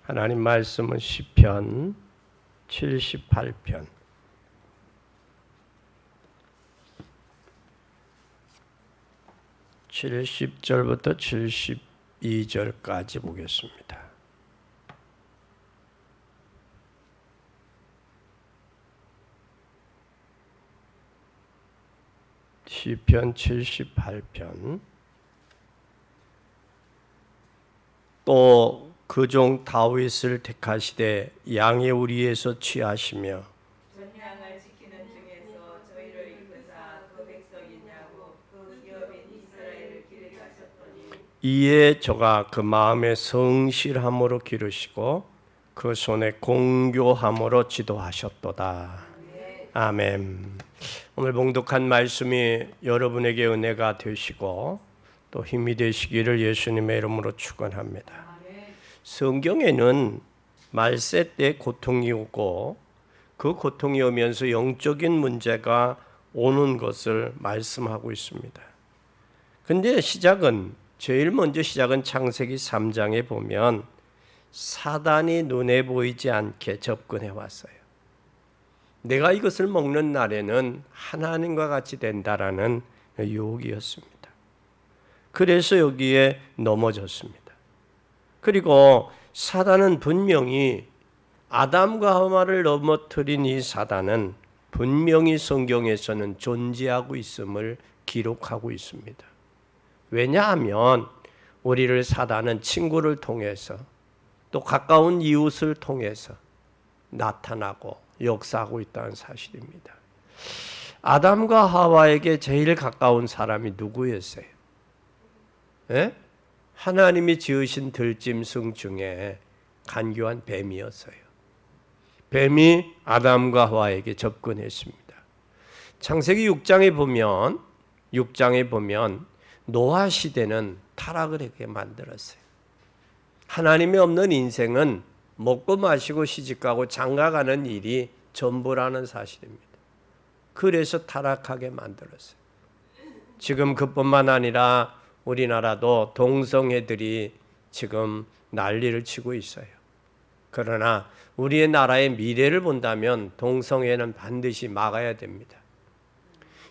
하나님 말씀은 시편 78편 70절부터 72절까지 보겠습니다. 시편 78편 또 그 종 다윗을 택하시되 양의 우리에서 취하시며 전향을 지키는 중에서 저희를 이끄사 그 백성이냐고 그 기업인 이스라엘을 기르게 하셨더니 이에 저가 그 마음의 성실함으로 기르시고 그 손에 공교함으로 지도하셨도다. 아멘. 오늘 봉독한 말씀이 여러분에게 은혜가 되시고 또 힘이 되시기를 예수님의 이름으로 축원합니다. 성경에는 말세 때 고통이 오고 그 고통이 오면서 영적인 문제가 오는 것을 말씀하고 있습니다. 근데 제일 먼저 시작은 창세기 3장에 보면 사단이 눈에 보이지 않게 접근해 왔어요. 내가 이것을 먹는 날에는 하나님과 같이 된다라는 유혹이었습니다. 그래서 여기에 넘어졌습니다. 그리고 사단은 분명히 아담과 하와를 넘어뜨린 이 사단은 분명히 성경에서는 존재하고 있음을 기록하고 있습니다. 왜냐하면 우리를 사단은 친구를 통해서 또 가까운 이웃을 통해서 나타나고 역사하고 있다는 사실입니다. 아담과 하와에게 제일 가까운 사람이 누구였어요? 예? 하나님이 지으신 들짐승 중에 간교한 뱀이었어요. 뱀이 아담과 하와에게 접근했습니다. 창세기 6장에 보면 노아 시대는 타락을 하게 만들었어요. 하나님이 없는 인생은 먹고 마시고 시집가고 장가가는 일이 전부라는 사실입니다. 그래서 타락하게 만들었어요. 지금 그뿐만 아니라 우리나라도 동성애들이 지금 난리를 치고 있어요. 그러나 우리의 나라의 미래를 본다면 동성애는 반드시 막아야 됩니다.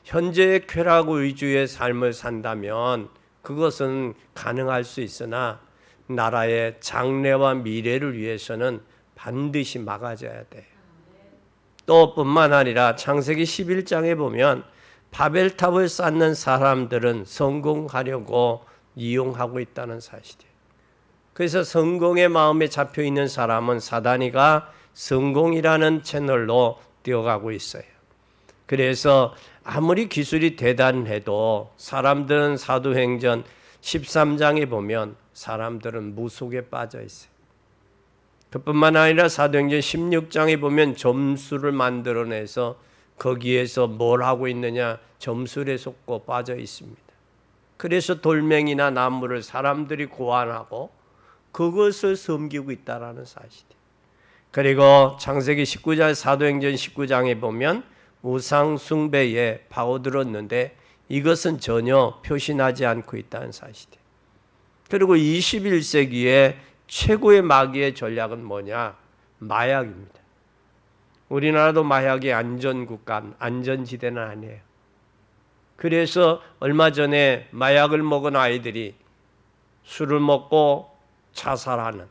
현재의 쾌락 위주의 삶을 산다면 그것은 가능할 수 있으나 나라의 장래와 미래를 위해서는 반드시 막아줘야 돼요. 또 뿐만 아니라 창세기 11장에 보면 바벨탑을 쌓는 사람들은 성공하려고 이용하고 있다는 사실이에요. 그래서 성공의 마음에 잡혀 있는 사람은 사단이가 성공이라는 채널로 뛰어가고 있어요. 그래서 아무리 기술이 대단해도 사람들은 사도행전 13장에 보면 사람들은 무속에 빠져 있어요. 그뿐만 아니라 사도행전 16장에 보면 점수를 만들어내서 거기에서 뭘 하고 있느냐? 점술에 속고 빠져 있습니다. 그래서 돌멩이나 나무를 사람들이 고안하고 그것을 섬기고 있다는 사실이에요. 그리고 창세기 19장, 사도행전 19장에 보면 우상 숭배에 파고들었는데 이것은 전혀 표시나지 않고 있다는 사실이에요. 그리고 21세기의 최고의 마귀의 전략은 뭐냐? 마약입니다. 우리나라도 마약의 안전국가, 안전지대는 아니에요. 그래서 얼마 전에 마약을 먹은 아이들이 술을 먹고 자살하는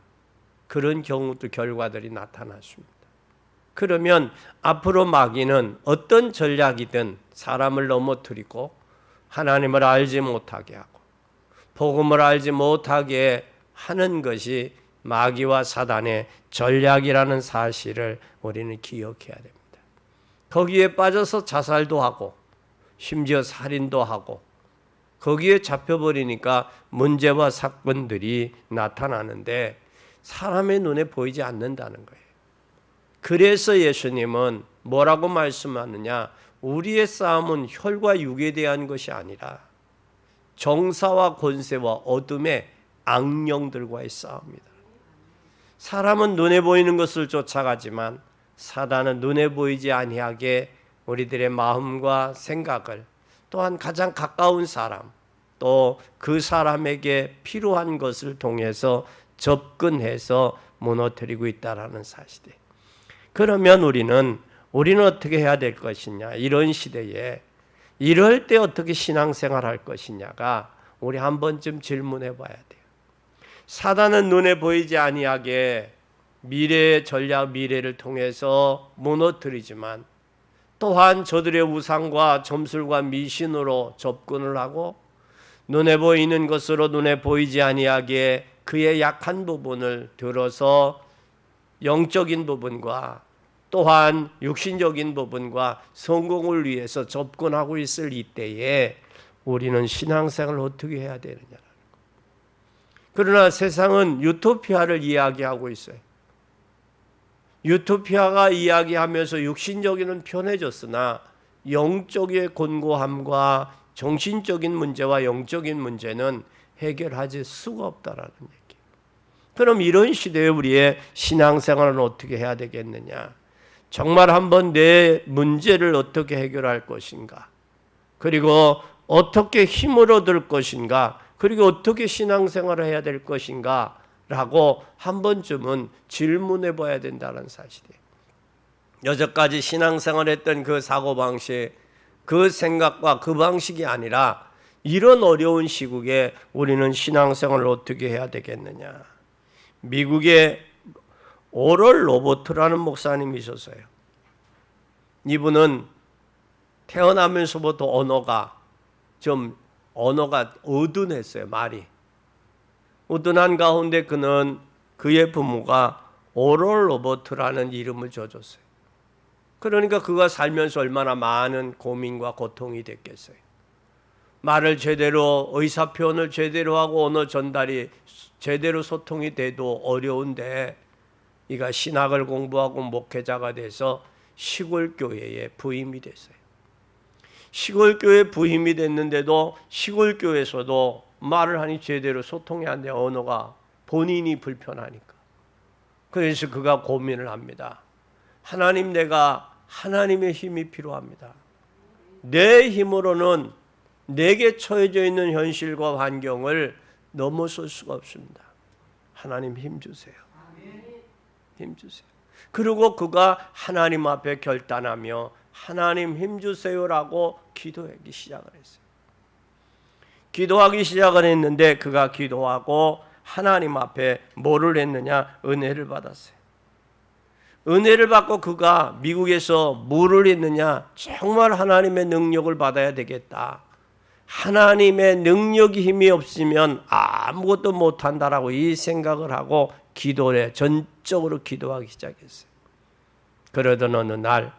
그런 경우도 결과들이 나타났습니다. 그러면 앞으로 마귀는 어떤 전략이든 사람을 넘어뜨리고 하나님을 알지 못하게 하고 복음을 알지 못하게 하는 것이 마귀와 사단의 전략이라는 사실을 우리는 기억해야 됩니다. 거기에 빠져서 자살도 하고 심지어 살인도 하고 거기에 잡혀버리니까 문제와 사건들이 나타나는데 사람의 눈에 보이지 않는다는 거예요. 그래서 예수님은 뭐라고 말씀하느냐? 우리의 싸움은 혈과 육에 대한 것이 아니라 정사와 권세와 어둠의 악령들과의 싸움이다. 사람은 눈에 보이는 것을 쫓아가지만 사단은 눈에 보이지 아니하게 우리들의 마음과 생각을 또한 가장 가까운 사람 또 그 사람에게 필요한 것을 통해서 접근해서 무너뜨리고 있다라는 사실이에요. 그러면 우리는 어떻게 해야 될 것이냐, 이런 시대에 이럴 때 어떻게 신앙생활 할 것이냐가 우리 한 번쯤 질문해 봐야 돼요. 사단은 눈에 보이지 아니하게 미래의 전략, 미래를 통해서 무너뜨리지만 또한 저들의 우상과 점술과 미신으로 접근을 하고 눈에 보이는 것으로 눈에 보이지 아니하게 그의 약한 부분을 들어서 영적인 부분과 또한 육신적인 부분과 성공을 위해서 접근하고 있을 이때에 우리는 신앙생활을 어떻게 해야 되느냐라는 거. 그러나 세상은 유토피아를 이야기하고 있어요. 유토피아가 이야기하면서 육신적인은 편해졌으나 영적의 곤고함과 정신적인 문제와 영적인 문제는 해결하지 수가 없다라는 얘기예요. 그럼 이런 시대에 우리의 신앙생활은 어떻게 해야 되겠느냐? 정말 한번 내 문제를 어떻게 해결할 것인가? 그리고 어떻게 힘을 얻을 것인가? 그리고 어떻게 신앙생활을 해야 될 것인가? 라고 한 번쯤은 질문해 봐야 된다는 사실이에요. 여태까지 신앙생활했던 그 사고방식, 그 생각과 그 방식이 아니라 이런 어려운 시국에 우리는 신앙생활을 어떻게 해야 되겠느냐. 미국의 오럴 로버트라는 목사님이 있었어요. 이분은 태어나면서부터 언어가 어둔했어요. 말이 어둔한 가운데 그의 부모가 오럴 로버트라는 이름을 줘줬어요. 그러니까 그가 살면서 얼마나 많은 고민과 고통이 됐겠어요. 말을 제대로, 의사표현을 제대로 하고 언어 전달이 제대로 소통이 돼도 어려운데 이가 신학을 공부하고 목회자가 돼서 시골교회에 부임이 됐어요. 시골교회 부임이 됐는데도 시골교회에서도 말을 하니 제대로 소통이 안 돼. 언어가 본인이 불편하니까. 그래서 그가 고민을 합니다. 하나님, 내가 하나님의 힘이 필요합니다. 내 힘으로는 내게 처해져 있는 현실과 환경을 넘어설 수가 없습니다. 하나님 힘 주세요. 힘 주세요. 그리고 그가 하나님 앞에 결단하며 하나님 힘 주세요라고 기도하기 시작을 했어요. 기도하기 시작을 했는데 그가 기도하고 하나님 앞에 뭐를 했느냐? 은혜를 받았어요. 은혜를 받고 그가 미국에서 뭐를 했느냐? 정말 하나님의 능력을 받아야 되겠다. 하나님의 능력이 힘이 없으면 아무것도 못한다라고 이 생각을 하고 기도를 전적으로 기도하기 시작했어요. 그러던 어느 날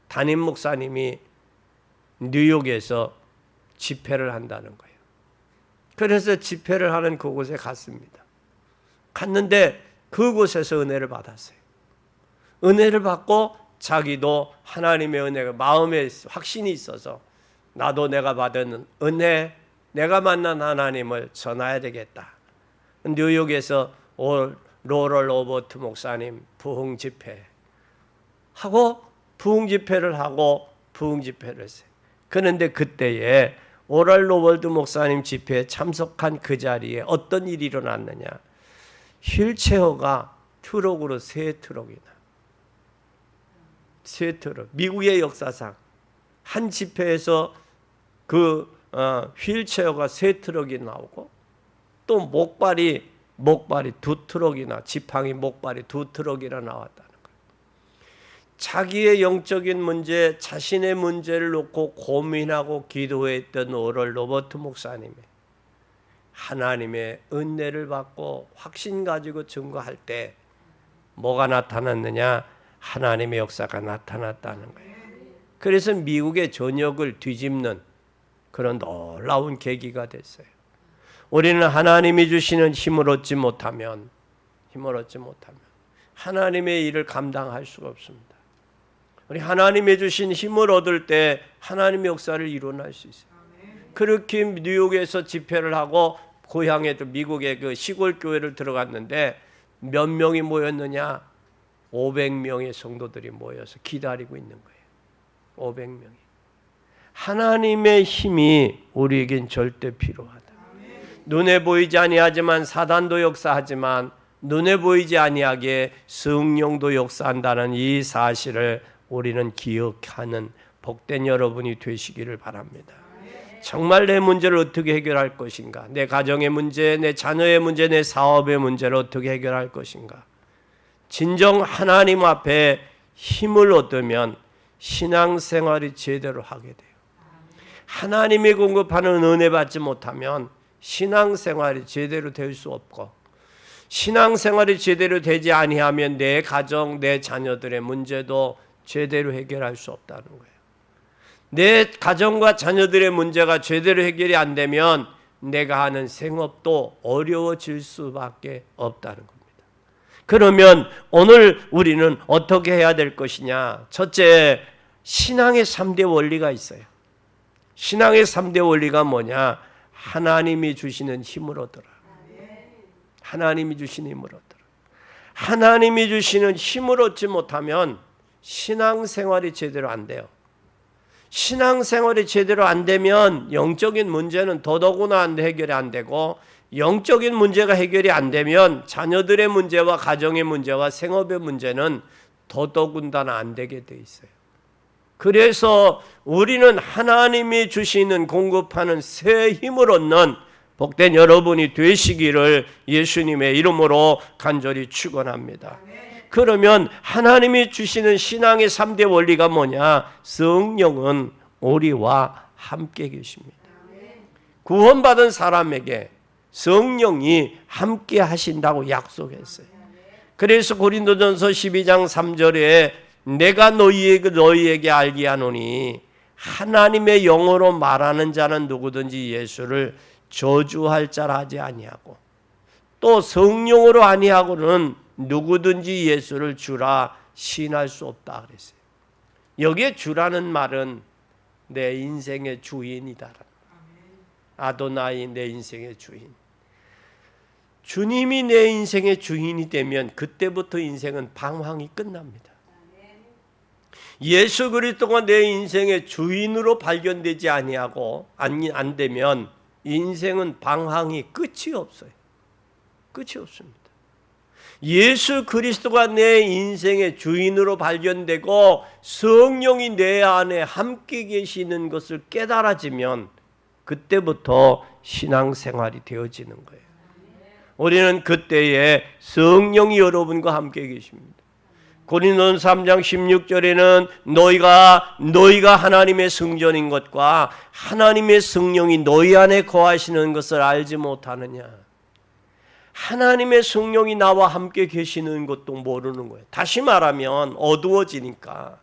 담임 목사님이 뉴욕에서 집회를 한다는 거예요. 그래서 집회를 하는 그곳에 갔습니다. 갔는데 그곳에서 은혜를 받았어요. 은혜를 받고 자기도 하나님의 은혜가 마음에 확신이 있어서 나도 내가 받은 은혜, 내가 만난 하나님을 전해야 되겠다. 뉴욕에서 로럴 로버트 목사님 부흥 집회 하고 부흥 집회를 했어요. 그런데 그때에 오럴 로버트 목사님 집회에 참석한 그 자리에 어떤 일이 일어났느냐? 휠체어가 트럭으로 3트럭이나. 미국의 역사상 한 집회에서 휠체어가 3트럭이 나오고 또 목발이 2트럭이나 지팡이 목발이 2트럭이나 나왔다는 거예요. 자기의 영적인 문제, 자신의 문제를 놓고 고민하고 기도했던 오럴 로버트 목사님이 하나님의 은혜를 받고 확신 가지고 증거할 때 뭐가 나타났느냐? 하나님의 역사가 나타났다는 거예요. 그래서 미국의 전역을 뒤집는 그런 놀라운 계기가 됐어요. 우리는 하나님이 주시는 힘을 얻지 못하면 하나님의 일을 감당할 수가 없습니다. 우리 하나님이 주신 힘을 얻을 때 하나님의 역사를 이뤄낼 수 있어요. 그렇게 뉴욕에서 집회를 하고 고향에 미국의 그 시골 교회를 들어갔는데 몇 명이 모였느냐? 500명의 성도들이 모여서 기다리고 있는 거예요. 500명이. 하나님의 힘이 우리에겐 절대 필요하다. 눈에 보이지 아니하지만 사단도 역사하지만 눈에 보이지 아니하게 성령도 역사한다는 이 사실을 우리는 기억하는 복된 여러분이 되시기를 바랍니다. 정말 내 문제를 어떻게 해결할 것인가? 내 가정의 문제, 내 자녀의 문제, 내 사업의 문제를 어떻게 해결할 것인가? 진정 하나님 앞에 힘을 얻으면 신앙생활이 제대로 하게 돼요. 하나님이 공급하는 은혜 받지 못하면 신앙생활이 제대로 될 수 없고, 신앙생활이 제대로 되지 아니하면 내 가정, 내 자녀들의 문제도 제대로 해결할 수 없다는 거예요. 내 가정과 자녀들의 문제가 제대로 해결이 안 되면 내가 하는 생업도 어려워질 수밖에 없다는 겁니다. 그러면 오늘 우리는 어떻게 해야 될 것이냐? 첫째, 신앙의 3대 원리가 있어요. 신앙의 3대 원리가 뭐냐? 하나님이 주시는 힘을 얻어라. 하나님이 주시는 힘을 얻어라. 하나님이 주시는 힘을 얻지 못하면 신앙생활이 제대로 안 돼요. 신앙생활이 제대로 안 되면 영적인 문제는 더더구나 해결이 안 되고, 영적인 문제가 해결이 안 되면 자녀들의 문제와 가정의 문제와 생업의 문제는 더더군다나 안 되게 돼 있어요. 그래서 우리는 하나님이 주시는 공급하는 새 힘을 얻는 복된 여러분이 되시기를 예수님의 이름으로 간절히 축원합니다. 그러면 하나님이 주시는 신앙의 3대 원리가 뭐냐? 성령은 우리와 함께 계십니다. 구원받은 사람에게 성령이 함께 하신다고 약속했어요. 그래서 고린도전서 12장 3절에 내가 너희에게 알게 하노니 하나님의 영으로 말하는 자는 누구든지 예수를 저주할 자라 하지 아니하고, 또 성령으로 아니하고는 누구든지 예수를 주라 시인할 수 없다 그랬어요. 여기에 주라는 말은 내 인생의 주인이다. 아도나이, 내 인생의 주인. 주님이 내 인생의 주인이 되면 그때부터 인생은 방황이 끝납니다. 예수 그리스도가 내 인생의 주인으로 발견되지 아니하고 안 되면 인생은 방황이 끝이 없어요. 끝이 없습니다. 예수 그리스도가 내 인생의 주인으로 발견되고 성령이 내 안에 함께 계시는 것을 깨달아지면 그때부터 신앙생활이 되어지는 거예요. 우리는 그때에 성령이 여러분과 함께 계십니다. 고린도전서 3장 16절에는 너희가 하나님의 성전인 것과 하나님의 성령이 너희 안에 거하시는 것을 알지 못하느냐. 하나님의 성령이 나와 함께 계시는 것도 모르는 거예요. 다시 말하면 어두워지니까,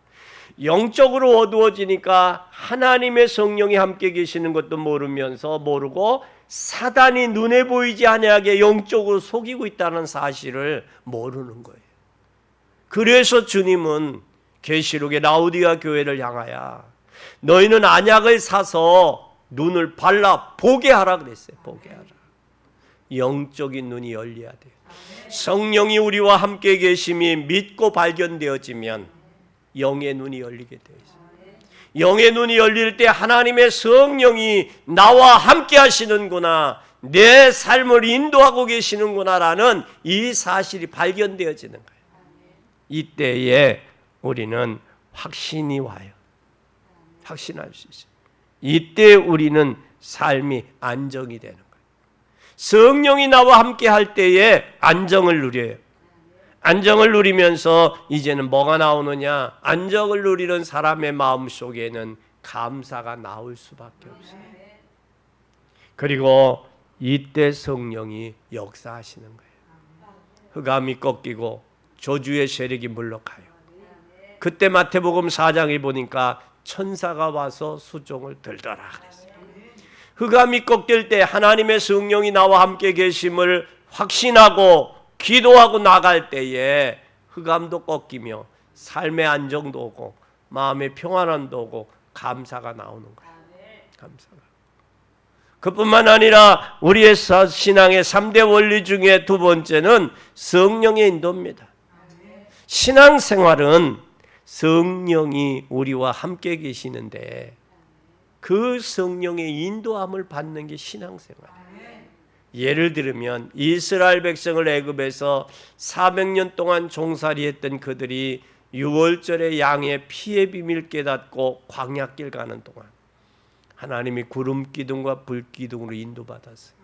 영적으로 어두워지니까 하나님의 성령이 함께 계시는 것도 모르고 사단이 눈에 보이지 아니하게 영적으로 속이고 있다는 사실을 모르는 거예요. 그래서 주님은 계시록의 라우디가 교회를 향하여 너희는 안약을 사서 눈을 발라 보게 하라 그랬어요. 보게 하라. 영적인 눈이 열려야 돼요. 성령이 우리와 함께 계심이 믿고 발견되어지면 영의 눈이 열리게 되어 있어요. 영의 눈이 열릴 때 하나님의 성령이 나와 함께 하시는구나, 내 삶을 인도하고 계시는구나라는 이 사실이 발견되어지는 거예요. 이때에 우리는 확신이 와요. 확신할 수 있어요. 이때 우리는 삶이 안정이 되는 거예요. 성령이 나와 함께 할 때에 안정을 누려요. 안정을 누리면서 이제는 뭐가 나오느냐? 안정을 누리는 사람의 마음 속에는 감사가 나올 수밖에 없어요. 그리고 이때 성령이 역사하시는 거예요. 흑암이 꺾이고 저주의 세력이 물러가요. 그때 마태복음 4장에 보니까 천사가 와서 수종을 들더라 그랬어요. 흑암이 꺾일 때 하나님의 성령이 나와 함께 계심을 확신하고 기도하고 나갈 때에 흑암도 꺾이며 삶의 안정도 오고 마음의 평안함도 오고 감사가 나오는 거예요. 감사가. 그뿐만 아니라 우리의 신앙의 3대 원리 중에 두 번째는 성령의 인도입니다. 신앙생활은 성령이 우리와 함께 계시는데 그 성령의 인도함을 받는 게 신앙생활이에요. 예를 들면 이스라엘 백성을 애굽에서 400년 동안 종살이했던 그들이 6월절에 양의 피의 비밀 깨닫고 광야길 가는 동안 하나님이 구름 기둥과 불 기둥으로 인도받았어요.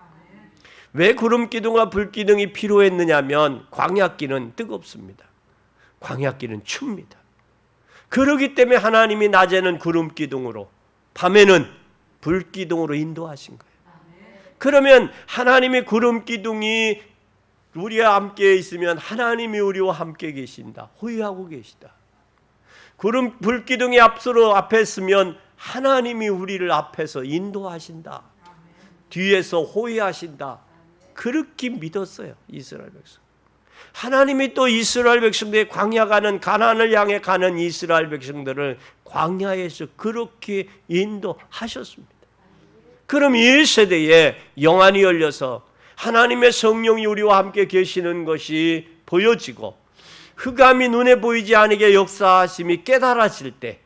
왜 구름 기둥과 불 기둥이 필요했느냐면 광야길은 뜨겁습니다. 광야길은 춥니다. 그렇기 때문에 하나님이 낮에는 구름 기둥으로 밤에는 불 기둥으로 인도하신 거예요. 그러면 하나님의 구름 기둥이 우리와 함께 있으면 하나님이 우리와 함께 계신다. 호위하고 계시다. 구름 불 기둥이 앞에 서면 하나님이 우리를 앞에서 인도하신다. 뒤에서 호위하신다. 그렇게 믿었어요. 이스라엘 백성. 하나님이 또 이스라엘 백성들의 광야 가는 가나안을 향해 가는 이스라엘 백성들을 광야에서 그렇게 인도하셨습니다. 그럼 이 세대에 영안이 열려서 하나님의 성령이 우리와 함께 계시는 것이 보여지고 흑암이 눈에 보이지 않게 역사하심이 깨달아질 때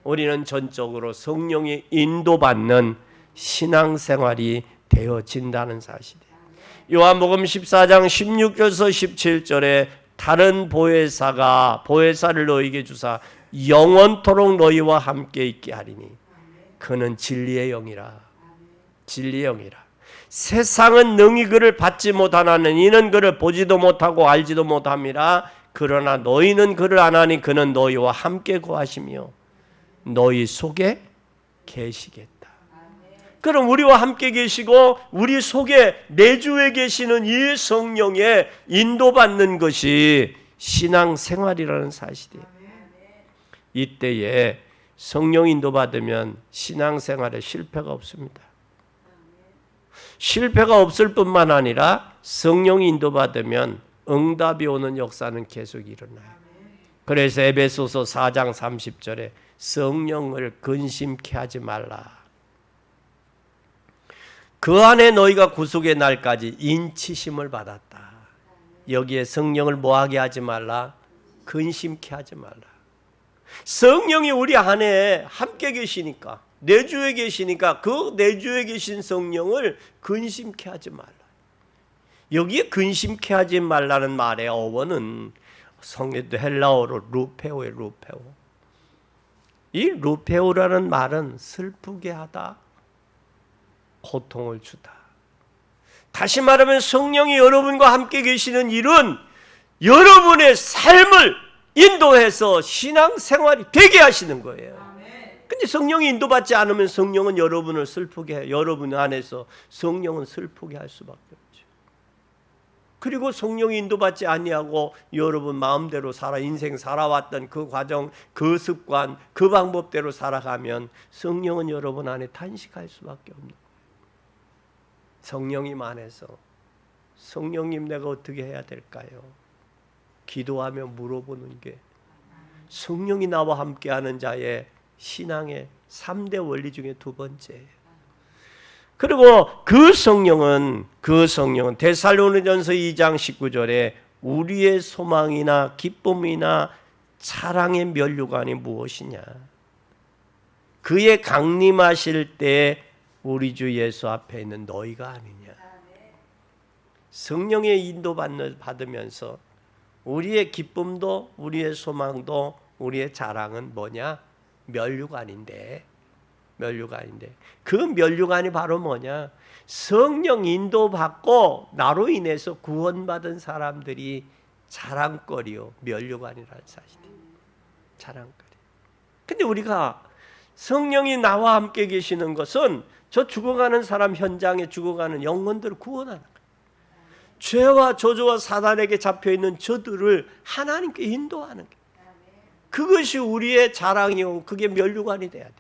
우리는 전적으로 성령이 인도받는 신앙생활이 되어진다는 사실이에요. 요한복음 14장 16절에서 17절에 다른 보혜사를 너희에게 주사 영원토록 너희와 함께 있게 하리니 그는 진리의 영이라. 진리의 영이라. 세상은 능히 그를 받지 못하나는 이는 그를 보지도 못하고 알지도 못함이라. 그러나 너희는 그를 아나니 그는 너희와 함께 거하시며 너희 속에 계시겠다. 그럼 우리와 함께 계시고 우리 속에 내주에 계시는 이 성령의 인도받는 것이 신앙생활이라는 사실이에요. 이때에 성령 인도받으면 신앙생활에 실패가 없습니다. 실패가 없을 뿐만 아니라 성령 인도받으면 응답이 오는 역사는 계속 일어나요. 그래서 에베소서 4장 30절에 성령을 근심케 하지 말라. 그 안에 너희가 구속의 날까지 인치심을 받았다. 여기에 성령을 뭐하게 하지 말라? 근심케 하지 말라. 성령이 우리 안에 함께 계시니까, 내주에 계시니까 그 내주에 계신 성령을 근심케 하지 말라. 여기에 근심케 하지 말라는 말의 어원은 성경도 헬라어로 루페오예요. 루페오. 이 루페오라는 말은 슬프게 하다, 고통을 주다. 다시 말하면 성령이 여러분과 함께 계시는 일은 여러분의 삶을 인도해서 신앙생활이 되게 하시는 거예요. 근데 성령이 인도받지 않으면 성령은 여러분을 슬프게 해요. 여러분 안에서 성령은 슬프게 할 수밖에 없죠. 그리고 성령이 인도받지 아니하고 여러분 마음대로 인생 살아왔던 그 과정, 그 습관, 그 방법대로 살아가면 성령은 여러분 안에 탄식할 수밖에 없는 거예요. 성령님 안에서 성령님 내가 어떻게 해야 될까요? 기도하며 물어보는 게 성령이 나와 함께하는 자의 신앙의 3대 원리 중에 두 번째예요. 그리고 그 성령은 데살로니전서 2장 19절에 우리의 소망이나 기쁨이나 사랑의 면류관이 무엇이냐? 그의 강림하실 때 우리 주 예수 앞에 있는 너희가 아니냐. 성령의 인도 받으면서 우리의 기쁨도 우리의 소망도 우리의 자랑은 뭐냐? 면류관인데 그 면류관이 바로 뭐냐? 성령 인도받고 나로 인해서 구원받은 사람들이 자랑거리요 면류관이라는 사실이에요. 자랑거리. 근데 우리가 성령이 나와 함께 계시는 것은 저 죽어가는 사람 현장에 죽어가는 영혼들을 구원하는 거예요. 죄와 저주와 사단에게 잡혀있는 저들을 하나님께 인도하는 거예요. 그것이 우리의 자랑이요, 그게 면류관이 돼야 돼요.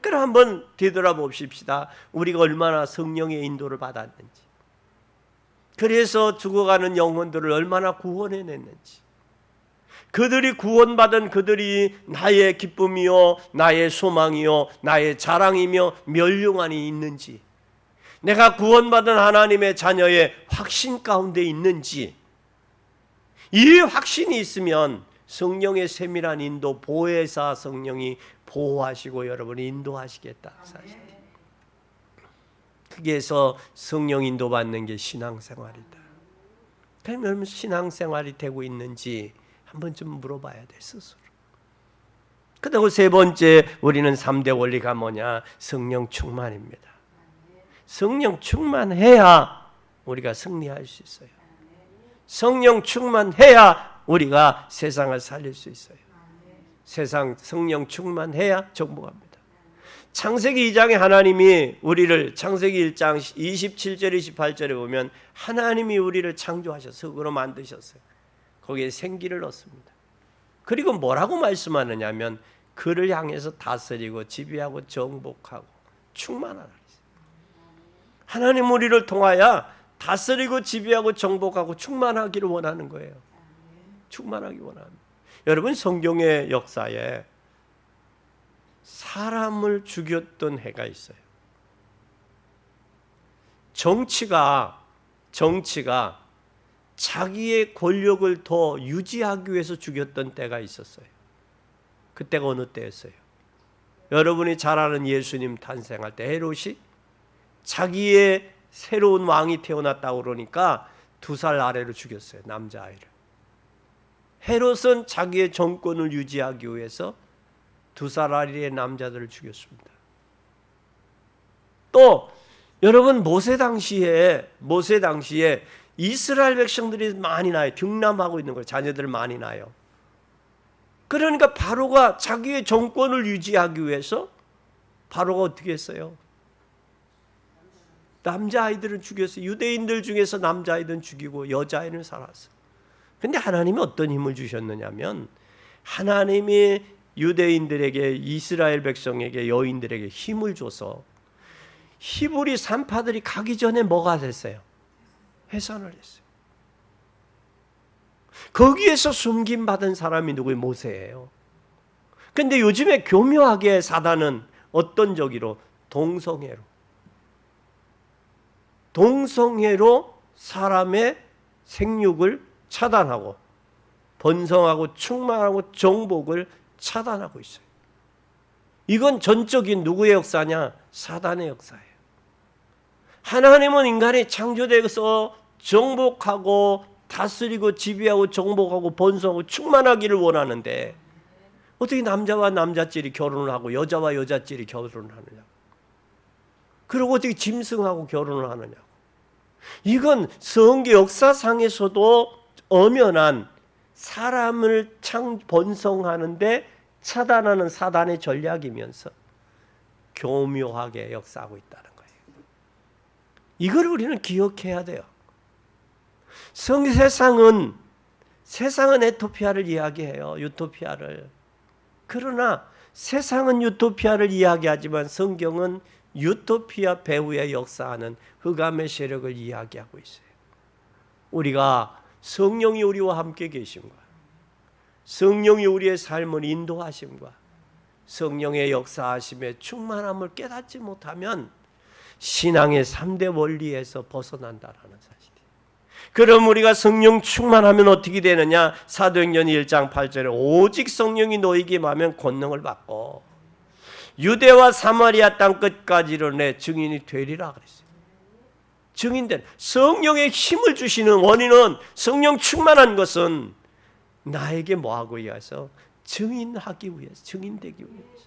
그럼 한번 되돌아봅시다. 우리가 얼마나 성령의 인도를 받았는지, 그래서 죽어가는 영혼들을 얼마나 구원해냈는지, 그들이 구원받은 그들이 나의 기쁨이요, 나의 소망이요, 나의 자랑이며 면류관이 있는지, 내가 구원받은 하나님의 자녀의 확신 가운데 있는지, 이 확신이 있으면 성령의 세밀한 인도, 보혜사 성령이 보호하시고 여러분을 인도하시겠다 사실. 거기에서 성령 인도받는 게 신앙생활이다. 그럼 여러분 신앙생활이 되고 있는지 한 번쯤 물어봐야 돼 스스로. 그리고 세 번째 우리는 3대 원리가 뭐냐? 성령 충만입니다. 성령 충만해야 우리가 승리할 수 있어요. 성령 충만해야 우리가 세상을 살릴 수 있어요. 세상 성령 충만해야 정복합니다. 창세기 2장에 하나님이 우리를 창세기 1장 27절 28절에 보면 하나님이 우리를 창조하셔서 흙으로 만드셨어요. 거기에 생기를 넣습니다. 그리고 뭐라고 말씀하느냐 하면 그를 향해서 다스리고 지배하고 정복하고 충만하라. 하나님 우리를 통하여 다스리고 지배하고 정복하고 충만하기를 원하는 거예요. 충만하기 원합니다. 여러분 성경의 역사에 사람을 죽였던 해가 있어요. 정치가 자기의 권력을 더 유지하기 위해서 죽였던 때가 있었어요. 그때가 어느 때였어요? 여러분이 잘 아는 예수님 탄생할 때 헤롯이 자기의 새로운 왕이 태어났다고 그러니까 2살 아래로 죽였어요. 남자아이를. 헤롯은 자기의 정권을 유지하기 위해서 2살 아래의 남자들을 죽였습니다. 또 여러분 모세 당시에 이스라엘 백성들이 많이 나요. 등남하고 있는 거예요. 자녀들 많이 나요. 그러니까 바로가 자기의 정권을 유지하기 위해서 바로가 어떻게 했어요? 남자아이들은 죽였어요. 유대인들 중에서 남자아이들은 죽이고 여자아이는 살았어요. 근데 하나님이 어떤 힘을 주셨느냐면 하나님이 유대인들에게 이스라엘 백성에게 여인들에게 힘을 줘서 히브리 산파들이 가기 전에 뭐가 됐어요? 해산을 했어요. 거기에서 숨김받은 사람이 누구예요? 모세예요. 근데 요즘에 교묘하게 사단은 어떤 저기로 동성애로 사람의 생육을 차단하고 번성하고 충만하고 정복을 차단하고 있어요. 이건 전적인 누구의 역사냐? 사단의 역사예요. 하나님은 인간이 창조되어서 정복하고 다스리고 지배하고 정복하고 번성하고 충만하기를 원하는데 어떻게 남자와 남자끼리 결혼을 하고 여자와 여자끼리 결혼을 하느냐? 그리고 어떻게 짐승하고 결혼을 하느냐? 이건 성경 역사상에서도 엄연한 사람을 번성하는데 차단하는 사단의 전략이면서 교묘하게 역사하고 있다는 거예요. 이걸 우리는 기억해야 돼요. 세상은 에토피아를 이야기해요. 유토피아를. 그러나 세상은 유토피아를 이야기하지만 성경은 유토피아 배후에 역사하는 흑암의 세력을 이야기하고 있어요. 우리가 성령이 우리와 함께 계심과 성령이 우리의 삶을 인도하심과 성령의 역사하심에 충만함을 깨닫지 못하면 신앙의 3대 원리에서 벗어난다라는 사실이에요. 그럼 우리가 성령 충만하면 어떻게 되느냐? 사도행전 1장 8절에 오직 성령이 너희에게 임하면 권능을 받고 유대와 사마리아 땅 끝까지로 내 증인이 되리라 그랬어요. 증인된 성령의 힘을 주시는 원인은 성령 충만한 것은 나에게 뭐하고 위해서 증인하기 위해서 증인되기 위해서.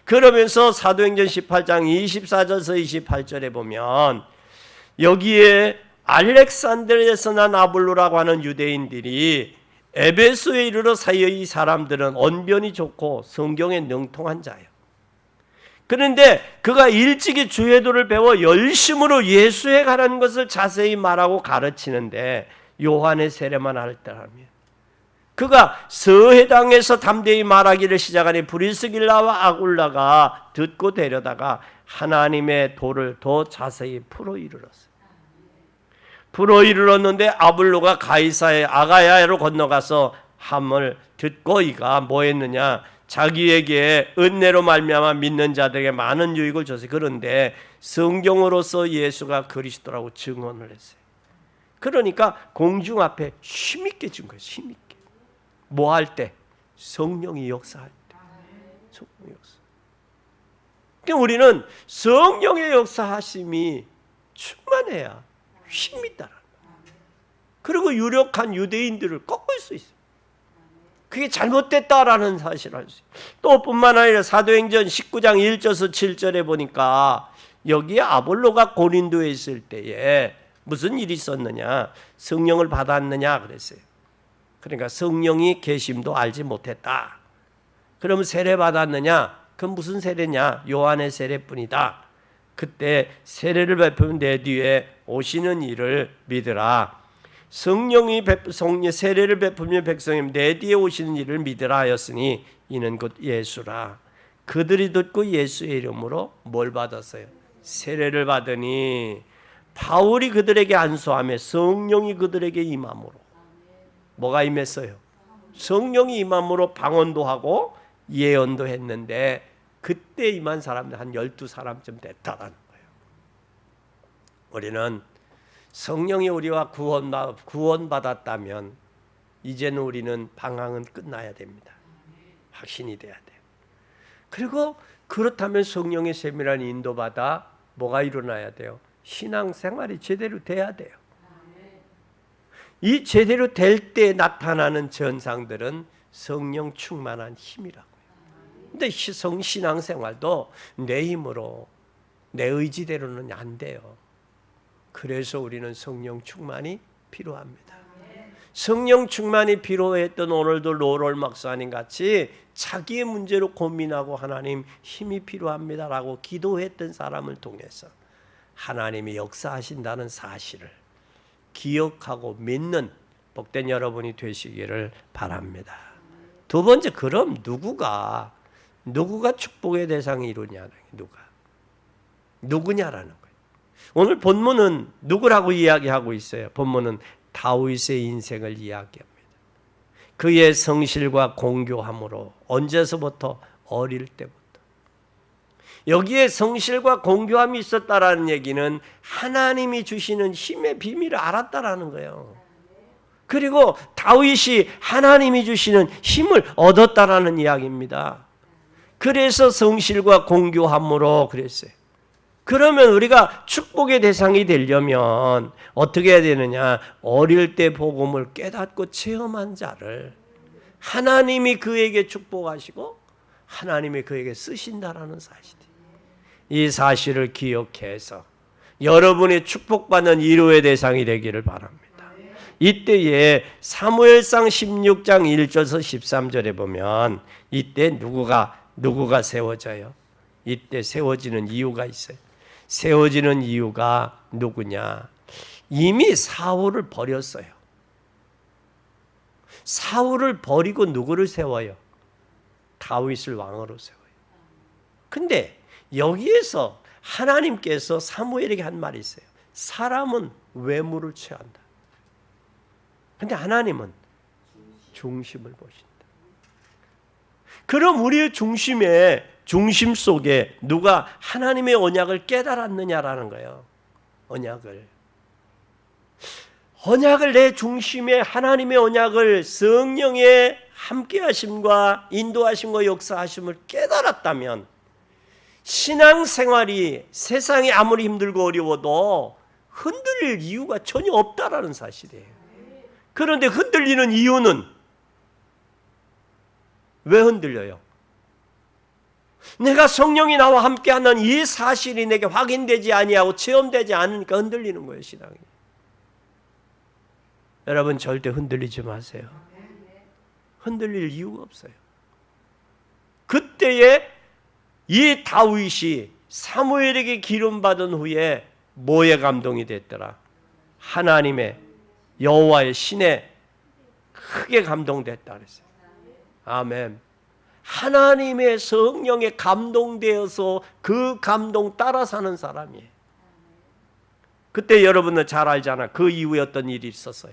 그러면서 사도행전 18장 24절에서 28절에 보면 여기에 알렉산드리아에서 난 아볼로라고 하는 유대인들이 에베소에 이르러 이 사람들은 언변이 좋고 성경에 능통한 자예요. 그런데 그가 일찍이 주의도를 배워 열심으로 예수에 관한 것을 자세히 말하고 가르치는데 요한의 세례만 할 때라면 그가 서해당에서 담대히 말하기를 시작하니 브리스길라와 아굴라가 듣고 데려다가 하나님의 도를 더 자세히 풀어 이르렀어요. 풀어 이르렀는데 아볼로가 가이사의 아가야로 건너가서 함을 듣고 이가 뭐 했느냐? 자기에게 은혜로 말미암아 믿는 자들에게 많은 유익을 줬어요. 그런데 성경으로서 예수가 그리스도라고 증언을 했어요. 그러니까 공중 앞에 힘있게 준 거예요. 힘있게. 뭐 할 때? 성령이 역사할 때. 성령의 역사. 그러니까 우리는 성령의 역사하심이 충만해야 힘이 따라. 그리고 유력한 유대인들을 꺾을 수 있어요. 그게 잘못됐다라는 사실을 알 수 있어요. 또 뿐만 아니라 사도행전 19장 1절에서 7절에 보니까 여기에 아볼로가 고린도에 있을 때에 무슨 일이 있었느냐, 성령을 받았느냐 그랬어요. 그러니까 성령이 계심도 알지 못했다. 그러면 세례 받았느냐? 그건 무슨 세례냐? 요한의 세례뿐이다. 그때 세례를 베푸면 내 뒤에 오시는 이를 믿으라. 성령이 세례를 베푸며 백성이 내 뒤에 오시는 이를 믿으라 하였으니 이는 곧 예수라. 그들이 듣고 예수의 이름으로 뭘 받았어요? 세례를 받으니 바울이 그들에게 안수하며 성령이 그들에게 임함으로. 뭐가 임했어요? 성령이 임함으로 방언도 하고 예언도 했는데 그때 임한 사람들 한 12사람쯤 됐다라는 거예요. 우리는 성령이 우리와 구원받았다면 이제는 우리는 방황은 끝나야 됩니다. 확신이 돼야 돼요. 그리고 그렇다면 성령의 세밀한 인도받아 뭐가 일어나야 돼요? 신앙생활이 제대로 돼야 돼요. 이 제대로 될 때 나타나는 현상들은 성령 충만한 힘이라고요. 근데 신앙생활도 내 힘으로 내 의지대로는 안 돼요. 그래서 우리는 성령 충만이 필요합니다. 성령 충만이 필요했던 오늘도 로롤 목사님 같이 자기의 문제로 고민하고 하나님 힘이 필요합니다라고 기도했던 사람을 통해서 하나님이 역사하신다는 사실을 기억하고 믿는 복된 여러분이 되시기를 바랍니다. 두 번째, 그럼 누구가 축복의 대상이 이루냐는 누구냐라는 거예요. 오늘 본문은 누구라고 이야기하고 있어요? 본문은 다윗의 인생을 이야기합니다. 그의 성실과 공교함으로 언제서부터? 어릴 때부터. 여기에 성실과 공교함이 있었다라는 얘기는 하나님이 주시는 힘의 비밀을 알았다라는 거예요. 그리고 다윗이 하나님이 주시는 힘을 얻었다라는 이야기입니다. 그래서 성실과 공교함으로 그랬어요. 그러면 우리가 축복의 대상이 되려면 어떻게 해야 되느냐? 어릴 때 복음을 깨닫고 체험한 자를 하나님이 그에게 축복하시고 하나님이 그에게 쓰신다라는 사실이에요. 이 사실을 기억해서 여러분이 축복받는 이루의 대상이 되기를 바랍니다. 이때에 사무엘상 16장 1절에서 13절에 보면 이때 누구가 세워져요? 이때 세워지는 이유가 있어요. 세워지는 이유가 누구냐? 이미 사울을 버렸어요. 사울을 버리고 누구를 세워요? 다윗을 왕으로 세워요. 근데 여기에서 하나님께서 사무엘에게 한 말이 있어요. 사람은 외모를 취한다. 근데 하나님은 중심을 보신다. 그럼 우리의 중심 속에 누가 하나님의 언약을 깨달았느냐라는 거예요. 언약을 내 중심에 하나님의 언약을 성령의 함께하심과 인도하심과 역사하심을 깨달았다면 신앙생활이 세상이 아무리 힘들고 어려워도 흔들릴 이유가 전혀 없다라는 사실이에요. 그런데 흔들리는 이유는 왜 흔들려요? 내가 성령이 나와 함께하는 이 사실이 내게 확인되지 아니하고 체험되지 않으니까 흔들리는 거예요, 신앙이. 여러분 절대 흔들리지 마세요. 흔들릴 이유가 없어요. 그때에 이 다윗이 사무엘에게 기름받은 후에 뭐에 감동이 됐더라? 하나님의 여호와의 신에 크게 감동됐다 그랬어요. 아멘. 하나님의 성령에 감동되어서 그 감동 따라 사는 사람이에요. 그때 여러분은 잘 알잖아. 그 이후에 어떤 일이 있었어요.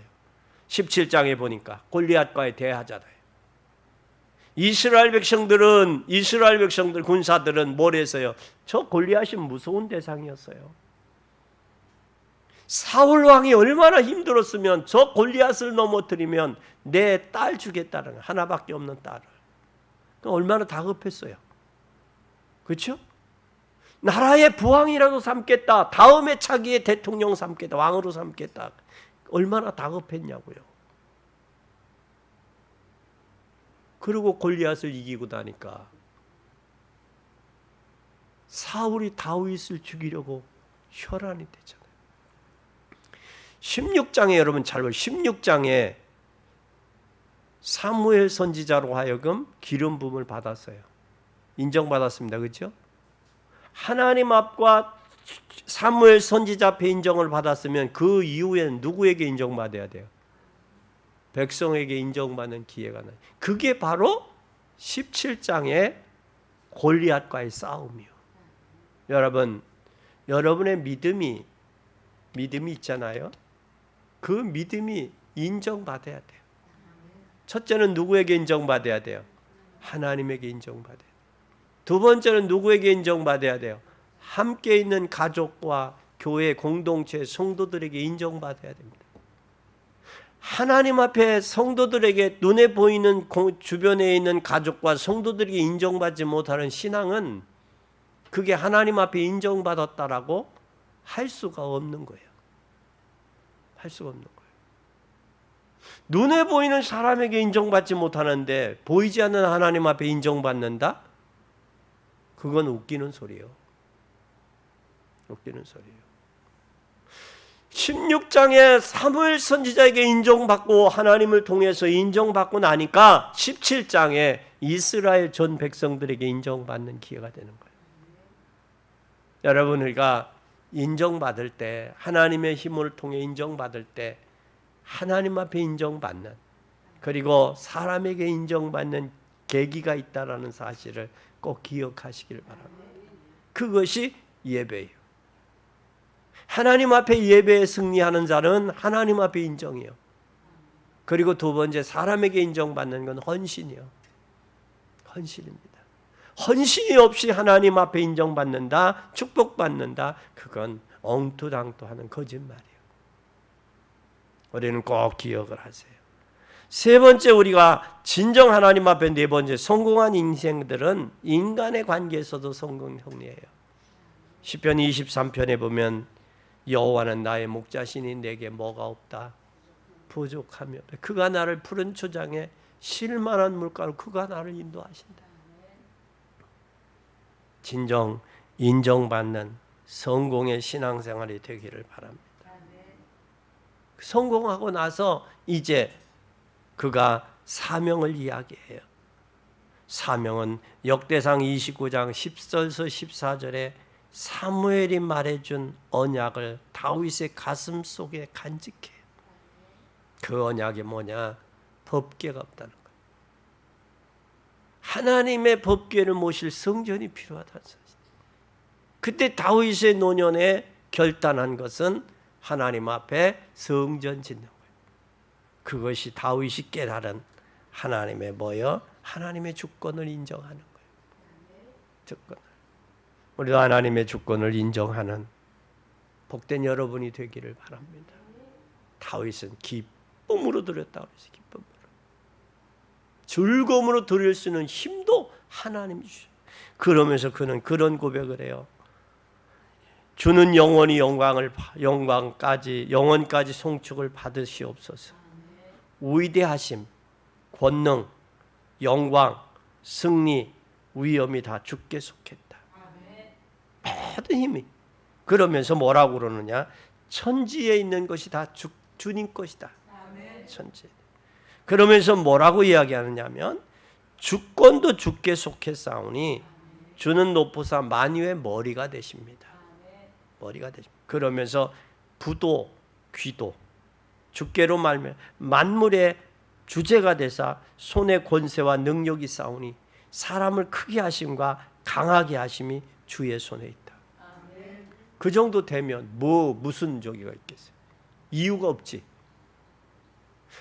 17장에 보니까 골리앗과의 대하잖아요. 이스라엘 백성들 군사들은 뭘 했어요? 저 골리앗이 무서운 대상이었어요. 사울 왕이 얼마나 힘들었으면 저 골리앗을 넘어뜨리면 내 딸 주겠다는 하나밖에 없는 딸을. 얼마나 다급했어요. 그렇죠? 나라의 부왕이라도 삼겠다. 다음에 차기의 대통령 삼겠다. 왕으로 삼겠다. 얼마나 다급했냐고요. 그리고 골리앗을 이기고 나니까 사울이 다윗을 죽이려고 혈안이 되잖아요. 16장에 여러분 잘 보세요. 16장에 사무엘 선지자로 하여금 기름 부음을 받았어요. 인정받았습니다. 그렇죠? 하나님 앞과 사무엘 선지자 앞에 인정을 받았으면 그 이후에는 누구에게 인정받아야 돼요? 백성에게 인정받는 기회가 나요. 그게 바로 17장의 골리앗과의 싸움이요. 여러분, 여러분의 믿음이 있잖아요. 그 믿음이 인정받아야 돼요. 첫째는 누구에게 인정받아야 돼요? 하나님에게 인정받아야 돼요. 두 번째는 누구에게 인정받아야 돼요? 함께 있는 가족과 교회 공동체 성도들에게 인정받아야 됩니다. 하나님 앞에 성도들에게 눈에 보이는 주변에 있는 가족과 성도들에게 인정받지 못하는 신앙은 그게 하나님 앞에 인정받았다라고 할 수가 없는 거예요. 할 수가 없는 거예요. 눈에 보이는 사람에게 인정받지 못하는데 보이지 않는 하나님 앞에 인정받는다? 그건 웃기는 소리예요. 웃기는 소리예요. 16장에 사무엘 선지자에게 인정받고 하나님을 통해서 인정받고 나니까 17장에 이스라엘 전 백성들에게 인정받는 기회가 되는 거예요. 여러분, 우리가 인정받을 때, 하나님의 힘을 통해 인정받을 때 하나님 앞에 인정받는, 그리고 사람에게 인정받는 계기가 있다라는 사실을 꼭 기억하시길 바랍니다. 그것이 예배예요. 하나님 앞에 예배에 승리하는 자는 하나님 앞에 인정이요. 그리고 두 번째, 사람에게 인정받는 건 헌신이요. 헌신입니다. 헌신이 없이 하나님 앞에 인정받는다, 축복받는다, 그건 엉투당투하는 거짓말이에요. 우리는 꼭 기억을 하세요. 세 번째, 우리가 진정 하나님 앞에 네 번째 성공한 인생들은 인간의 관계에서도 성공이에요. 시편 23편에 보면 여호와는 나의 목자시니 내게 뭐가 없다, 부족하며 그가 나를 푸른 초장에 쉴만한 물가로 그가 나를 인도하신다. 진정 인정받는 성공의 신앙생활이 되기를 바랍니다. 성공하고 나서 이제 그가 사명을 이야기해요. 사명은 역대상 29장 10절에서 14절에 사무엘이 말해준 언약을 다윗의 가슴 속에 간직해요. 그 언약이 뭐냐? 법궤가 없다는 거예요. 하나님의 법궤를 모실 성전이 필요하다는 사실. 그때 다윗의 노년에 결단한 것은 하나님 앞에 성전 짓는 거예요. 그것이 다윗이 깨달은 하나님의 뭐요? 하나님의 주권을 인정하는 거예요. 주권을. 우리도 하나님의 주권을 인정하는 복된 여러분이 되기를 바랍니다. 다윗은 기쁨으로 드렸다 그랬어요. 기쁨으로. 즐거움으로 드릴 수 있는 힘도 하나님이 주셔요. 그러면서 그는 그런 고백을 해요. 주는 영원히 영광까지 영원까지 송축을 받으시옵소서. 위대하심, 권능, 영광, 승리, 위엄이 다 주께 속했다. 모든 힘이. 그러면서 뭐라고 그러느냐? 천지에 있는 것이 다 주님 것이다. 천지. 그러면서 뭐라고 이야기하느냐면 주권도 주께 속했사오니 주는 높으사 만유의 머리가 되십니다. 머리가 되십니다. 그러면서 부도, 귀도 주께로 말며 만물의 주제가 되사 손의 권세와 능력이 싸우니 사람을 크게 하심과 강하게 하심이 주의 손에 있다. 그 정도 되면 무슨 저기가 있겠어요? 이유가 없지.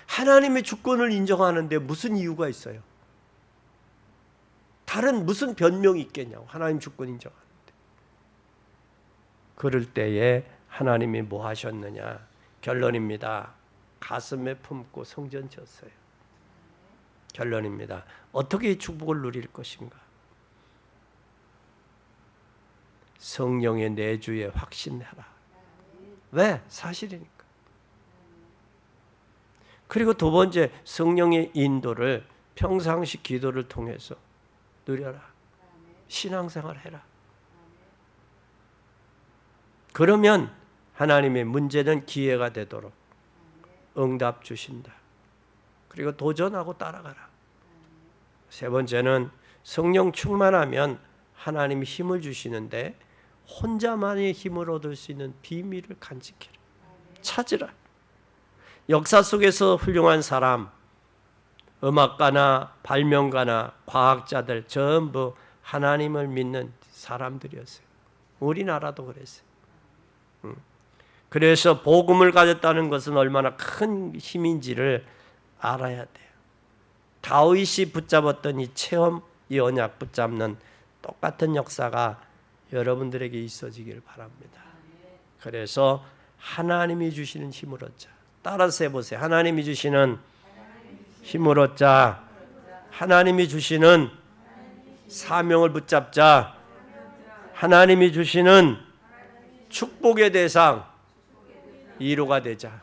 하나님의 주권을 인정하는데 무슨 이유가 있어요? 다른 무슨 변명이 있겠냐고. 하나님 주권 인정하는데. 그럴 때에 하나님이 뭐 하셨느냐? 결론입니다. 가슴에 품고 성전 지었어요. 결론입니다. 어떻게 축복을 누릴 것인가? 성령의 내주에 확신해라. 왜? 사실이니까. 그리고 두 번째, 성령의 인도를 평상시 기도를 통해서 누려라. 신앙생활 해라. 그러면 하나님의 문제는 기회가 되도록 응답 주신다. 그리고 도전하고 따라가라. 세 번째는 성령 충만하면 하나님이 힘을 주시는데 혼자만의 힘을 얻을 수 있는 비밀을 간직해라. 찾으라. 역사 속에서 훌륭한 사람, 음악가나 발명가나 과학자들 전부 하나님을 믿는 사람들이었어요. 우리나라도 그랬어요. 그래서 복음을 가졌다는 것은 얼마나 큰 힘인지를 알아야 돼요. 다윗이 붙잡았던 이 체험, 이 언약 붙잡는 똑같은 역사가 여러분들에게 있어지길 바랍니다. 그래서 하나님이 주시는 힘을 얻자. 따라서 해보세요. 하나님이 주시는 힘을 얻자. 하나님이 주시는 사명을 붙잡자. 하나님이 주시는 축복의 대상 이루가 되자.